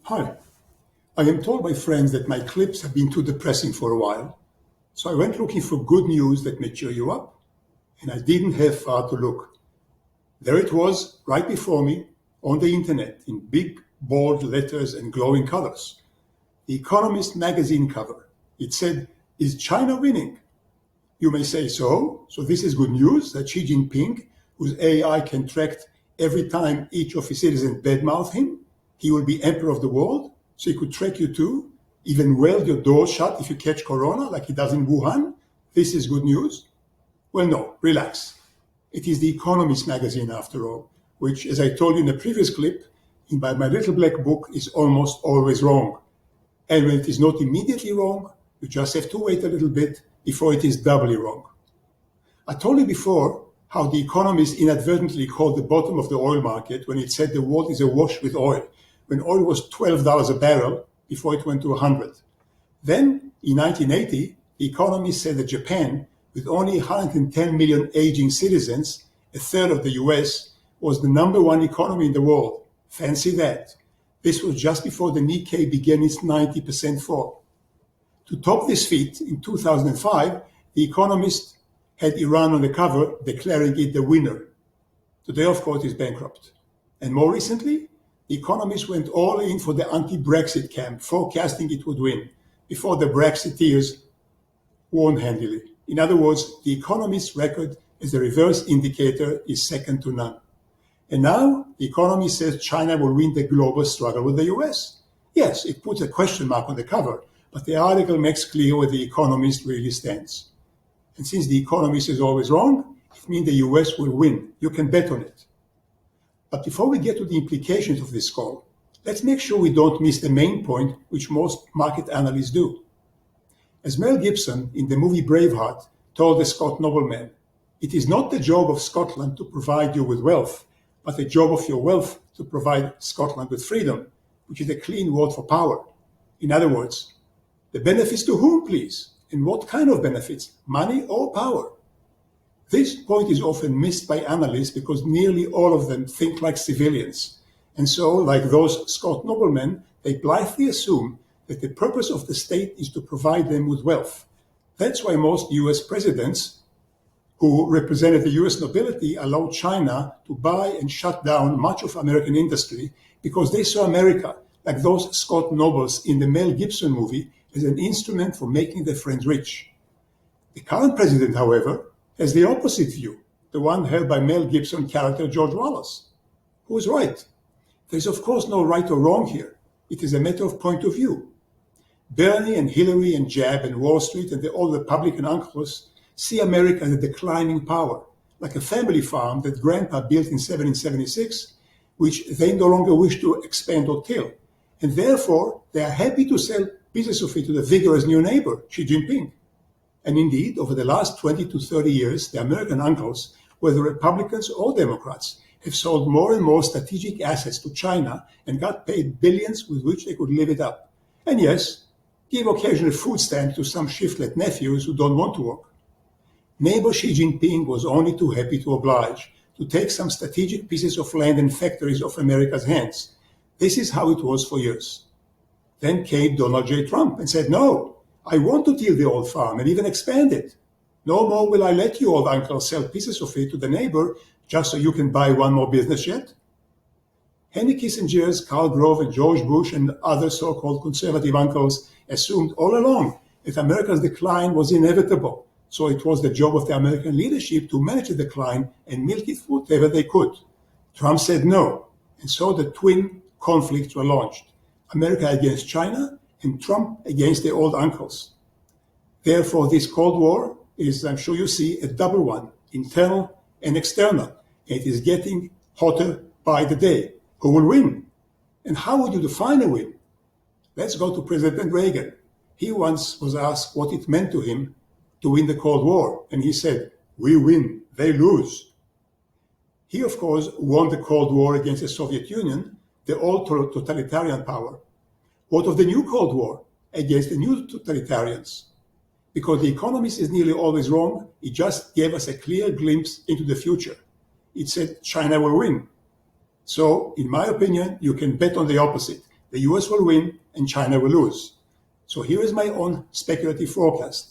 Hi. I am told by friends that my clips have been too depressing for a while, so I went looking for good news that may cheer you up, and I didn't have far to look. There it was, right before me, on the internet, in big, bold letters and glowing colors. The Economist Magazine cover. It said, "Is China winning?" You may say so. So this is good news that Xi Jinping, whose AI can track every time each of his citizens badmouth him, he will be emperor of the world, so he could track you too, even weld your door shut if you catch corona, like he does in Wuhan. This is good news. Well, no, relax. It is the Economist magazine, after all, which, as I told you in the previous clip, in my little black book, is almost always wrong. And when it is not immediately wrong, you just have to wait a little bit before it is doubly wrong. I told you before how the Economist inadvertently called the bottom of the oil market when it said the world is awash with oil, when oil was $12 a barrel before it went to 100. Then, in 1980, the Economist said that Japan, with only 110 million aging citizens, a third of the US, was the number one economy in the world. Fancy that. This was just before the Nikkei began its 90% fall. To top this feat, in 2005, The Economist had Iran on the cover, declaring it the winner. Today, of course, it's bankrupt. And more recently, The Economist went all in for the anti-Brexit camp, forecasting it would win, before the Brexiteers won handily. In other words, The Economist's record as a reverse indicator is second to none. And now, The Economist says China will win the global struggle with the US. Yes, it puts a question mark on the cover, but the article makes clear where The Economist really stands. And since The Economist is always wrong, it means the US will win. You can bet on it. But before we get to the implications of this call, let's make sure we don't miss the main point, which most market analysts do. As Mel Gibson in the movie Braveheart told the Scot nobleman, "It is not the job of Scotland to provide you with wealth, but the job of your wealth to provide Scotland with freedom," which is a clean word for power. In other words, the benefits to whom, please? And what kind of benefits? Money or power? This point is often missed by analysts because nearly all of them think like civilians. And so, like those Scot noblemen, they blithely assume that the purpose of the state is to provide them with wealth. That's why most US presidents who represented the US nobility allowed China to buy and shut down much of American industry because they saw America, like those Scot nobles in the Mel Gibson movie, as an instrument for making their friends rich. The current president, however, has the opposite view, the one held by Mel Gibson character George Wallace. Who is right? There is, of course, no right or wrong here. It is a matter of point of view. Bernie and Hillary and Jeb and Wall Street and all the Republican uncles see America as a declining power, like a family farm that Grandpa built in 1776, which they no longer wish to expand or till. And therefore, they are happy to sell pieces of it to the vigorous new neighbor, Xi Jinping. And indeed, over the last 20 to 30 years, the American uncles, whether Republicans or Democrats, have sold more and more strategic assets to China and got paid billions with which they could live it up. And yes, give occasional food stamps to some shiftless nephews who don't want to work. Neighbor Xi Jinping was only too happy to oblige, to take some strategic pieces of land and factories off America's hands. This is how it was for years. Then came Donald J. Trump and said, "No, I want to till the old farm and even expand it. No more will I let you, old uncle, sell pieces of it to the neighbor just so you can buy one more business jet." Henry Kissinger's, Karl Rove, and George Bush and other so-called conservative uncles assumed all along that America's decline was inevitable. So it was the job of the American leadership to manage the decline and milk it whatever they could. Trump said no, and so the twin conflicts were launched. America against China and Trump against the old uncles. Therefore, this Cold War is, I'm sure you see, a double one, internal and external. It is getting hotter by the day. Who will win? And how would you define a win? Let's go to President Reagan. He once was asked what it meant to him to win the Cold War, and he said, "We win, they lose." He, of course, won the Cold War against the Soviet Union, the old totalitarian power. What of the new Cold War against the new totalitarians? Because The Economist is nearly always wrong, it just gave us a clear glimpse into the future. It said China will win. So, in my opinion, you can bet on the opposite, The US will win and China will lose. So here is my own speculative forecast.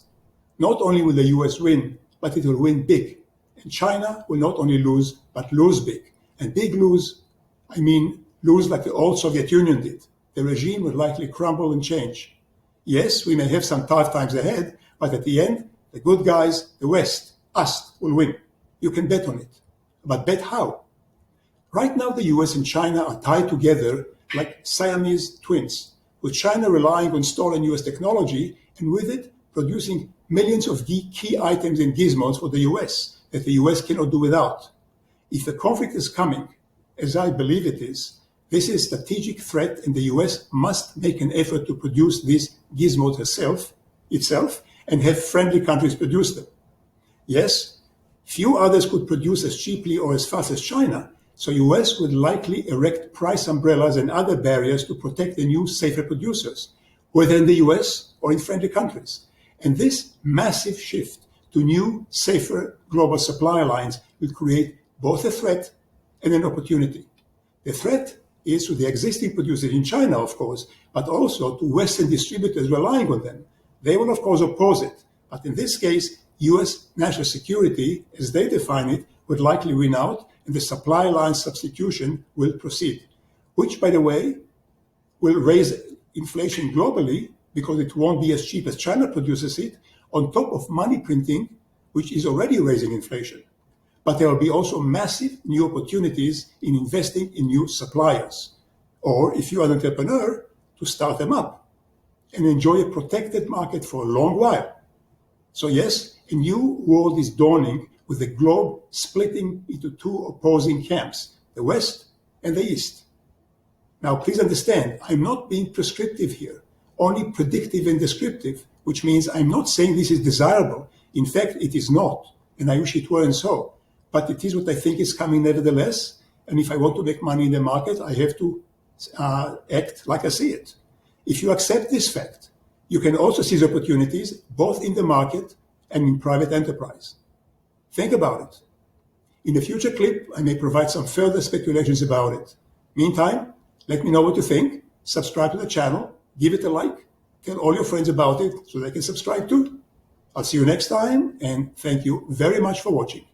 Not only will the US win, but it will win big. And China will not only lose, but lose big. And big lose, I mean lose like the old Soviet Union did. The regime will likely crumble and change. Yes, we may have some tough times ahead, but at the end, the good guys, the West, us, will win. You can bet on it. But bet how? Right now, the US and China are tied together like Siamese twins, with China relying on stolen US technology and with it producing millions of key items and gizmos for the US that the US cannot do without. If the conflict is coming, as I believe it is, this is a strategic threat and the US must make an effort to produce these gizmos itself and have friendly countries produce them. Yes, few others could produce as cheaply or as fast as China, so US would likely erect price umbrellas and other barriers to protect the new, safer producers, whether in the US or in friendly countries. And this massive shift to new, safer global supply lines will create both a threat and an opportunity. The threat is to the existing producers in China, of course, but also to Western distributors relying on them. They will, of course, oppose it. But in this case, US national security, as they define it, would likely win out, and the supply line substitution will proceed, which, by the way, will raise inflation globally because it won't be as cheap as China produces it, on top of money printing, which is already raising inflation. But there will be also massive new opportunities in investing in new suppliers, or if you are an entrepreneur, to start them up and enjoy a protected market for a long while. So yes, a new world is dawning with the globe splitting into two opposing camps, the West and the East. Now, please understand, I'm not being prescriptive here, only predictive and descriptive, which means I'm not saying this is desirable. In fact, it is not, and I wish it weren't so. But it is what I think is coming nevertheless, and if I want to make money in the market, I have to act like I see it. If you accept this fact, you can also seize opportunities both in the market and in private enterprise. Think about it. In a future clip, I may provide some further speculations about it. Meantime, let me know what you think, subscribe to the channel, give it a like, tell all your friends about it so they can subscribe too. I'll see you next time, and thank you very much for watching.